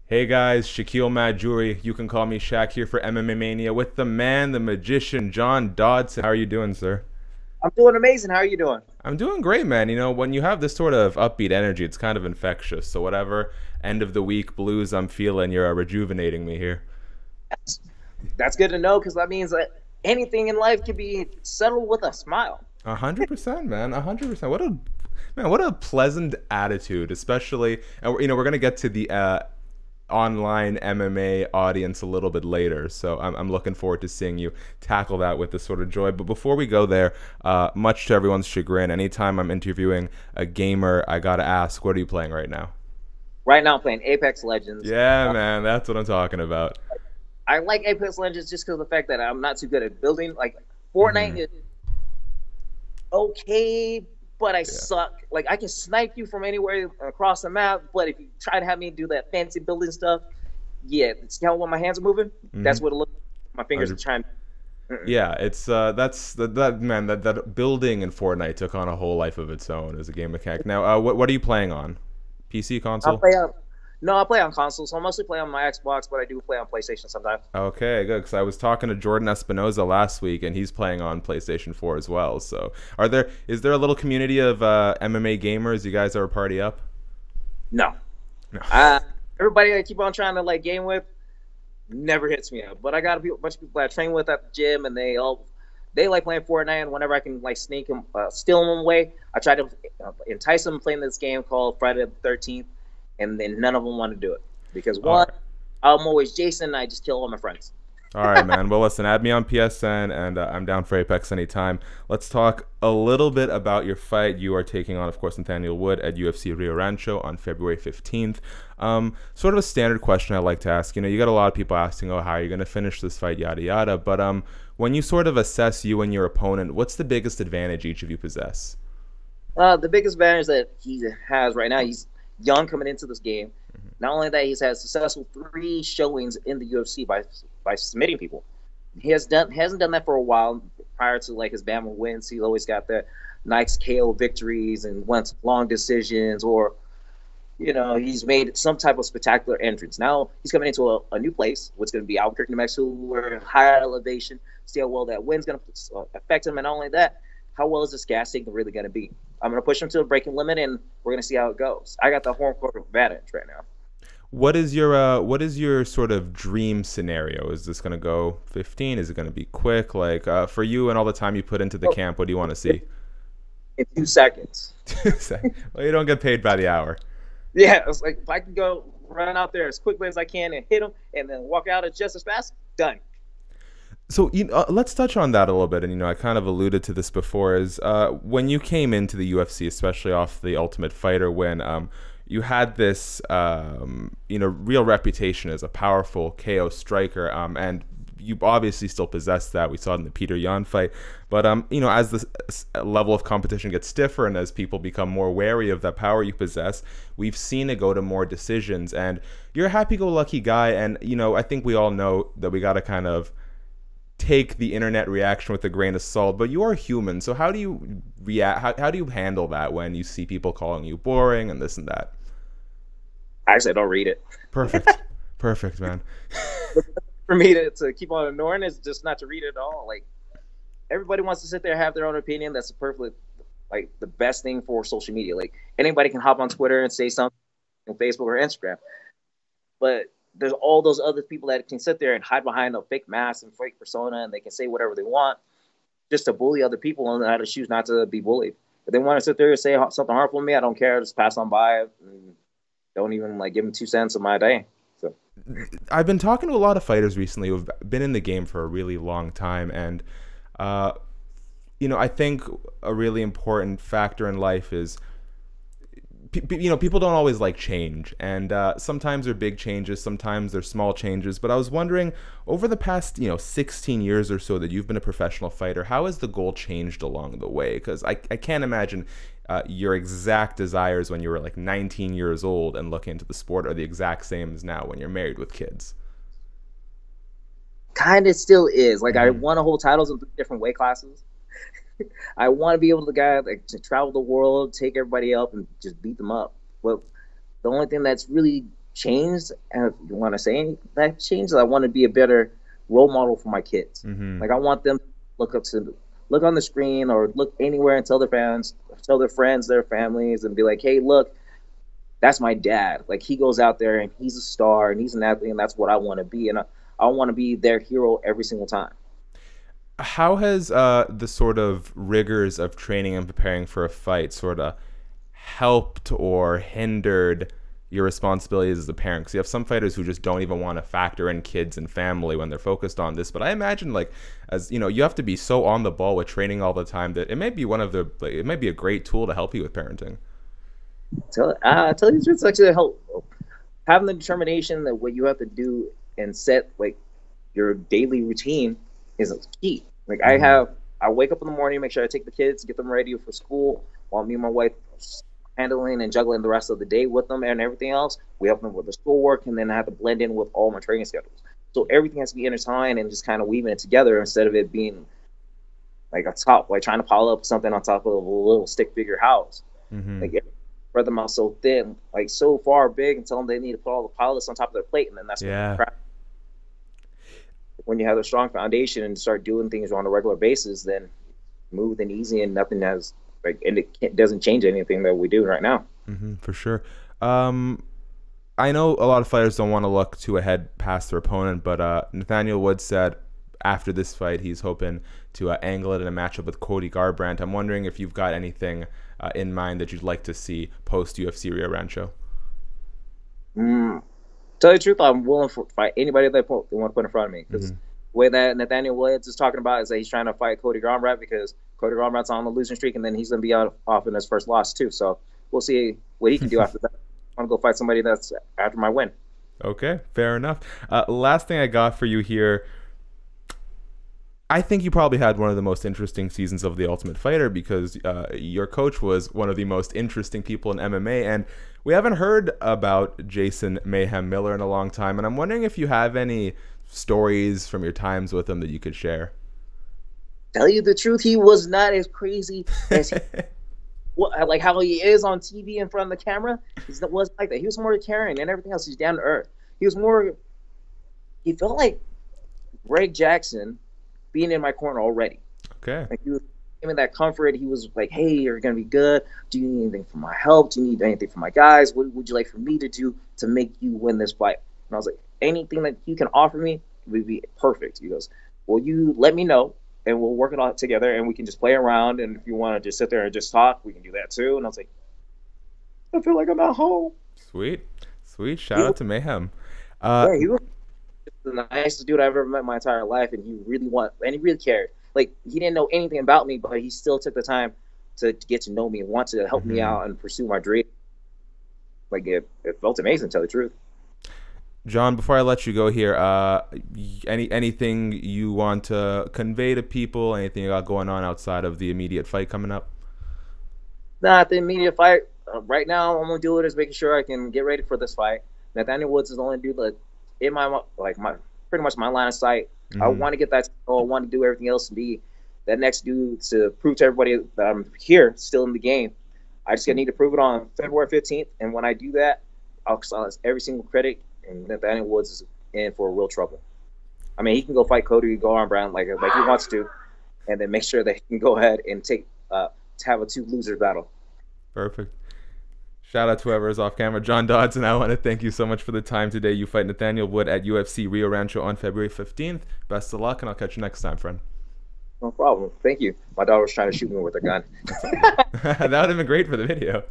Hey guys, Shakiel Mahjouri. You can call me Shaq here for MMA Mania with the man, the magician, John Dodson. How are you doing, sir? I'm doing amazing. How are you doing? I'm doing great, man. You know, when you have this sort of upbeat energy, it's kind of infectious. So whatever end of the week blues I'm feeling, you're rejuvenating me here. That's good to know because that means that anything in life can be settled with a smile. 100%, man. 100%. What a pleasant attitude, especially. And we're gonna get to the online MMA audience a little bit later. So I'm looking forward to seeing you tackle that with this sort of joy. But before we go there, much to everyone's chagrin, anytime I'm interviewing a gamer, I gotta ask, what are you playing right now? Right now, I'm playing Apex Legends. Yeah, man, that's what I'm talking about. I like Apex Legends just because of the fact that I'm not too good at building. Like Hmm. Fortnite is okay, but I Yeah. suck. Like I can snipe you from anywhere across the map, but if you try to have me do that fancy building stuff, yeah, see how when my hands are moving? That's Hmm. what it looks. My fingers are trying. Mm-mm. Yeah, it's that's that man that building in Fortnite took on a whole life of its own as a game mechanic. Now, what are you playing on? PC I console? play on. No, I play on console, so I mostly play on my Xbox, but I do play on PlayStation sometimes. Okay, good. Because I was talking to Jordan Espinoza last week, and he's playing on PlayStation 4 as well. So, is there a little community of MMA gamers? You guys are a party up? No. No. Uh, Everybody I keep on trying to like game with never hits me up. But I got a bunch of people I train with at the gym, and they like playing Fortnite. And whenever I can like sneak them, steal them away, I try to entice them playing this game called Friday the 13th, and then none of them want to do it because All one, right. I'm always Jason, and I just kill all my friends. All right, man. Well, listen, add me on PSN, and I'm down for Apex anytime. Let's talk a little bit about your fight. You are taking on, of course, Nathaniel Wood at UFC Rio Rancho on February 15th. Sort of a standard question I like to ask. You know, you got a lot of people asking, "Oh, how are you going to finish this fight?" Yada yada. But when you sort of assess you and your opponent, what's the biggest advantage each of you possess? The biggest advantage that he has right now, he's young coming into this game. Not only that, he's had successful three showings in the UFC by submitting people. He hasn't done that for a while. Prior to like his Bama wins, he's always got the nice KO victories and went long decisions, or he's made some type of spectacular entrance. Now he's coming into a new place, what's going to be Albuquerque, New Mexico, where higher elevation. See how well that wind's going to affect him, and not only that, how well is this gas tank really going to be? I'm going to push him to the breaking limit, and we're going to see how it goes. I got the home court advantage right now. What is your sort of dream scenario? Is this going to go 15? Is it going to be quick? Like for you and all the time you put into the So, camp, what do you want to see? in 2 seconds. Well, you don't get paid by the hour. Yeah, it's like if I can go run out there as quickly as I can and hit him, and then walk out just as fast, done. So let's touch on that a little bit. And I kind of alluded to this before. Is when you came into the UFC, especially off the Ultimate Fighter win, you had this real reputation as a powerful KO striker, and you obviously still possess that. We saw it in the Peter Yan fight, but as the level of competition gets stiffer and as people become more wary of that power you possess, we've seen it go to more decisions. And you're a happy-go-lucky guy, and I think we all know that we got to kind of take the internet reaction with a grain of salt, but you are human. So how do you react? How do you handle that when you see people calling you boring and this and that? Actually, I don't read it. Perfect. Perfect, man. For me to keep on ignoring is just not to read it at all. Like everybody wants to sit there and have their own opinion. That's perfectly like the best thing for social media. Like anybody can hop on Twitter and say something on Facebook or Instagram, but there's all those other people that can sit there and hide behind a fake mask and fake persona, and they can say whatever they want just to bully other people, and I had to choose not to be bullied. If they want to sit there and say something harmful to me, I don't care. Just pass on by it and don't even like give them 2 cents of my day. So I've been talking to a lot of fighters recently who've been in the game for a really long time, and uh, I think a really important factor in life is people don't always like change, and sometimes they're big changes, sometimes they're small changes. But I was wondering, over the past 16 years or so that you've been a professional fighter, how has the goal changed along the way? Because I can't imagine your exact desires when you were like 19 years old and looking into the sport are the exact same as now when you're married with kids. kind of still is. Like I Hmm. want to hold titles in different weight classes. I want to be able to guy like to travel the world, take everybody up, and just beat them up. But the only thing that's really changed, and if you want to say that changed, I want to be a better role model for my kids. Mm-hmm. Like I want them to look on the screen or look anywhere and tell their fans, tell their friends, their families, and be like, hey, look, that's my dad. Like he goes out there and he's a star and he's an athlete, and that's what I want to be. And I want to be their hero every single time. How has the sort of rigors of training and preparing for a fight sort of helped or hindered your responsibilities as a parent? Because you have some fighters who just don't even want to factor in kids and family when they're focused on this. But I imagine, like, as you know, you have to be so on the ball with training all the time that it may be it might be a great tool to help you with parenting. Tell you the truth, it's actually help. Having the determination that what you have to do and set like your daily routine is key. Like I wake up in the morning, make sure I take the kids, get them ready for school, while me and my wife handling and juggling the rest of the day with them and everything else. We help them with the schoolwork, and then I have to blend in with all my training schedules. So everything has to be intertwined and just kind of weaving it together instead of it being like like trying to pile up something on top of a little stick figure house. Mm-hmm. Like spread them out so thin, like so far big, and tell them they need to put all the pilots on top of their plate, and then that's crap. When you have a strong foundation and start doing things on a regular basis, then smooth and easy, and nothing has and it doesn't change anything that we do right now. Mm-hmm, for sure. I know a lot of fighters don't want to look too ahead past their opponent, but Nathaniel Wood said after this fight he's hoping to angle it in a matchup with Cody Garbrandt. I'm wondering if you've got anything in mind that you'd like to see post UFC Rio Rancho. Tell you the truth, I'm willing to fight anybody they want to put in front of me. Because the way that Nathaniel Woods is talking about is that he's trying to fight Cody Garbrandt because Cody Garbrandt's on the losing streak, and then he's going to be off in his first loss too. So we'll see what he can do after that. I want to go fight somebody that's after my win. Okay, fair enough. Last thing I got for you here. I think you probably had one of the most interesting seasons of The Ultimate Fighter because your coach was one of the most interesting people in MMA, and we haven't heard about Jason Mayhem Miller in a long time, and I'm wondering if you have any stories from your times with him that you could share. Tell you the truth, he was not as crazy as like how he is on TV in front of the camera. He wasn't like that. He was more caring and everything else. He's down to earth. He felt like Greg Jackson being in my corner already. Okay. Like he was giving that comfort. He was like, hey, you're going to be good. Do you need anything for my help? Do you need anything for my guys? What would you like for me to do to make you win this fight? And I was like, anything that you can offer me would be perfect. He goes, well, you let me know, and we'll work it all together, and we can just play around. And if you want to just sit there and just talk, we can do that too. And I was like, I feel like I'm at home. Sweet. Shout out to Mayhem. Yeah, he was the nicest dude I've ever met in my entire life, and he really cared. Like he didn't know anything about me, but he still took the time to get to know me and want to help me out and pursue my dream. Like it felt amazing, to tell the truth. John, before I let you go here, anything you want to convey to people? Anything you got going on outside of the immediate fight coming up? Nah, the immediate fight right now, I'm gonna do it is making sure I can get ready for this fight. Nathaniel Woods is the only dude that in my pretty much my line of sight. I want to get that. I want to do everything else to be that next dude to prove to everybody that I'm here, still in the game. I just need to prove it on February 15th, and when I do that, I'll silence every single critic. And Nathaniel Woods is in for real trouble. I mean, he can go fight Cody, go Garbrandt like he wants to, and then make sure that he can go ahead and to have a two loser battle. Perfect. Shout out to whoever is off camera. John Dodson, I want to thank you so much for the time today. You fight Nathaniel Wood at UFC Rio Rancho on February 15th. Best of luck, and I'll catch you next time, friend. No problem. Thank you. My daughter was trying to shoot me with a gun. That would have been great for the video.